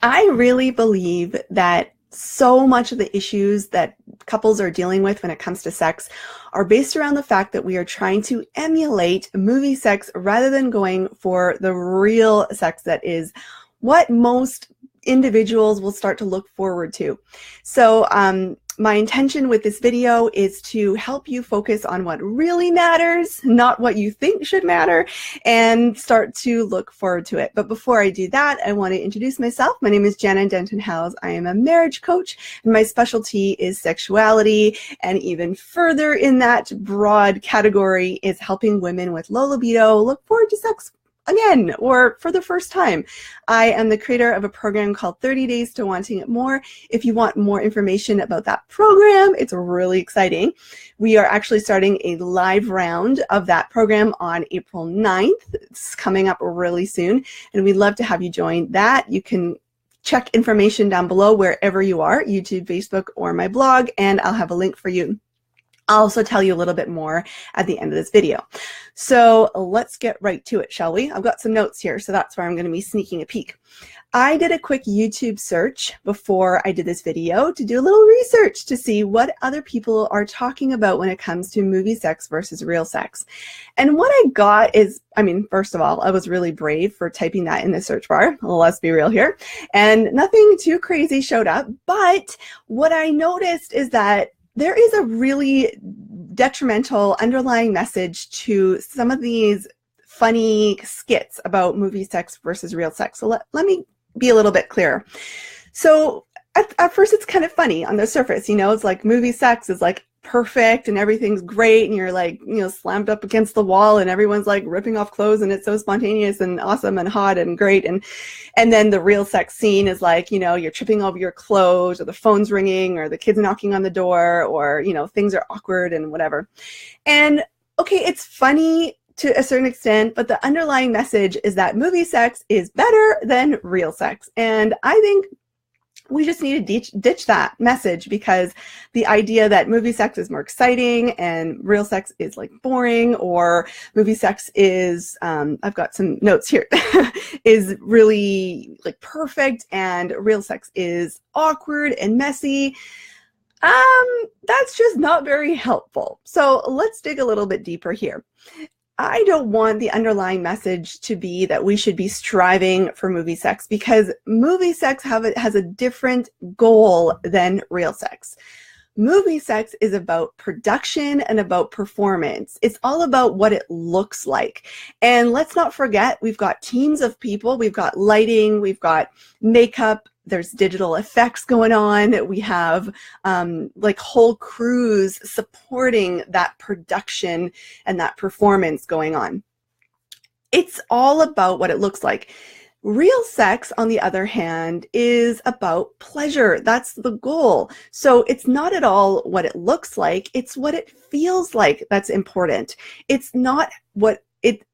I really believe that so much of the issues that couples are dealing with when it comes to sex are based around the fact that we are trying to emulate movie sex rather than going for the real sex that is what most individuals will start to look forward to. So my intention with this video is to help you focus on what really matters, not what you think should matter, and start to look forward to it. But before I do that, I want to introduce myself. My name is Janna Denton-Howes. I am a marriage coach, and my specialty is sexuality. And even further in that broad category is helping women with low libido look forward to sex again, or for the first time. I am the creator of a program called 30 Days to Wanting It More. If you want more information about that program, it's really exciting. We are actually starting a live round of that program on April 9th. It's coming up really soon, and we'd love to have you join that. You can check information down below wherever you are, YouTube, Facebook, or my blog, and I'll have a link for you. I'll also tell you a little bit more at the end of this video. So let's get right to it, shall we? I've got some notes here, so that's where I'm going to be sneaking a peek. I did a quick YouTube search before I did this video to do a little research to see what other people are talking about when it comes to movie sex versus real sex. And what I got is, I mean, first of all, I was really brave for typing that in the search bar. Let's be real here. And nothing too crazy showed up. But what I noticed is that there is a really detrimental underlying message to some of these funny skits about movie sex versus real sex. So let me be a little bit clearer. So at first it's kind of funny on the surface, you know, it's like movie sex is like perfect and everything's great and you're like, you know, slammed up against the wall and everyone's like ripping off clothes and it's so spontaneous and awesome and hot and great. And then the real sex scene is like, you know, you're tripping over your clothes or the phone's ringing or the kid's knocking on the door or, you know, things are awkward and whatever. And okay, it's funny to a certain extent, but the underlying message is that movie sex is better than real sex. And I think we just need to ditch that message, because the idea that movie sex is more exciting and real sex is like boring, or movie sex is, I've got some notes here, is really like perfect and real sex is awkward and messy. That's just not very helpful. So let's dig a little bit deeper here. I don't want the underlying message to be that we should be striving for movie sex, because movie sex has a different goal than real sex. Movie sex is about production and about performance. It's all about what it looks like. And let's not forget, we've got teams of people, we've got lighting, we've got makeup, there's digital effects going on. We have like whole crews supporting that production and that performance going on. It's all about what it looks like. Real sex, on the other hand, is about pleasure. That's the goal. So it's not at all what it looks like. It's what it feels like that's important. It's not what it,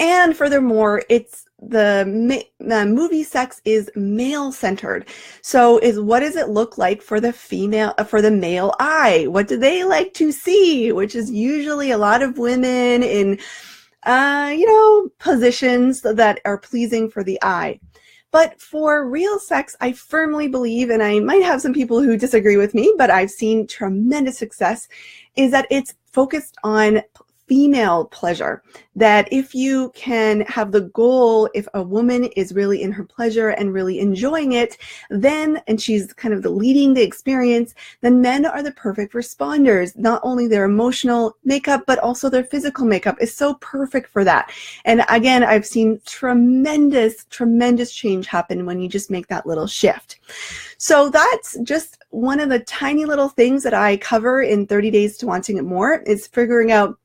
and furthermore, it's the movie sex is male-centered. So what does it look like for the female, for the male eye? What do they like to see? Which is usually a lot of women in, you know, positions that are pleasing for the eye. But for real sex, I firmly believe, and I might have some people who disagree with me, but I've seen tremendous success, is that it's focused on female pleasure. That if you can have the goal, if a woman is really in her pleasure and really enjoying it, then, and she's kind of leading the experience, then men are the perfect responders. Not only their emotional makeup, but also their physical makeup is so perfect for that. And again, I've seen tremendous, tremendous change happen when you just make that little shift. So that's just one of the tiny little things that I cover in 30 Days to Wanting It More, is figuring out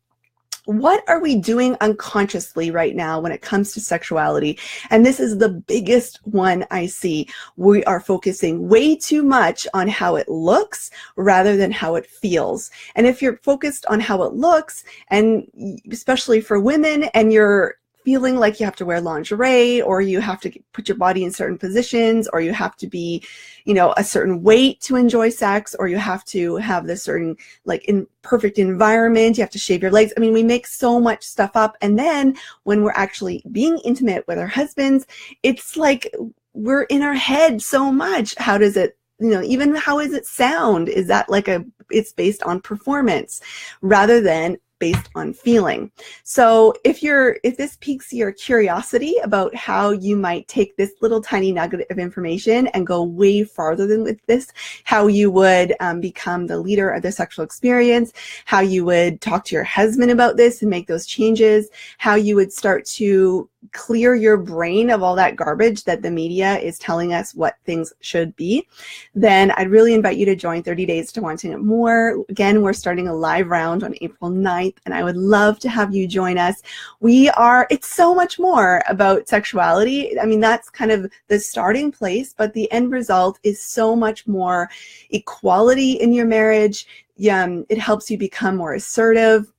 what are we doing unconsciously right now when it comes to sexuality? And this is the biggest one I see. We are focusing way too much on how it looks rather than how it feels. And if you're focused on how it looks, and especially for women, and you're feeling like you have to wear lingerie, or you have to put your body in certain positions, or you have to be, you know, a certain weight to enjoy sex, or you have to have this certain like in perfect environment, you have to shave your legs. I mean, we make so much stuff up. And then when we're actually being intimate with our husbands, it's like we're in our head so much. How does it, even how does it sound? Is that like it's based on performance rather than based on feeling. So if this piques your curiosity about how you might take this little tiny nugget of information and go way farther than with this, how you would become the leader of the sexual experience, how you would talk to your husband about this and make those changes, how you would start to clear your brain of all that garbage that the media is telling us what things should be, then I'd really invite you to join 30 Days to Wanting It More. Again, we're starting a live round on April 9th, and I would love to have you join us. It's so much more about sexuality. I mean, that's kind of the starting place, but the end result is so much more equality in your marriage. It helps you become more assertive.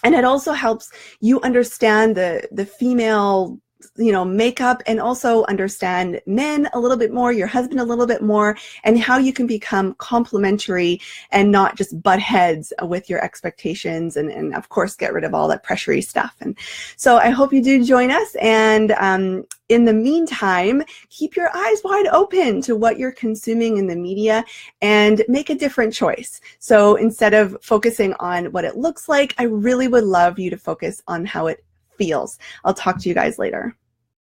And it also helps you understand the female, makeup, and also understand men a little bit more, your husband a little bit more, and how you can become complementary and not just butt heads with your expectations, and of course get rid of all that pressury stuff. And so I hope you do join us. And in the meantime, keep your eyes wide open to what you're consuming in the media and make a different choice. So instead of focusing on what it looks like, I really would love you to focus on how it feels. I'll talk to you guys later.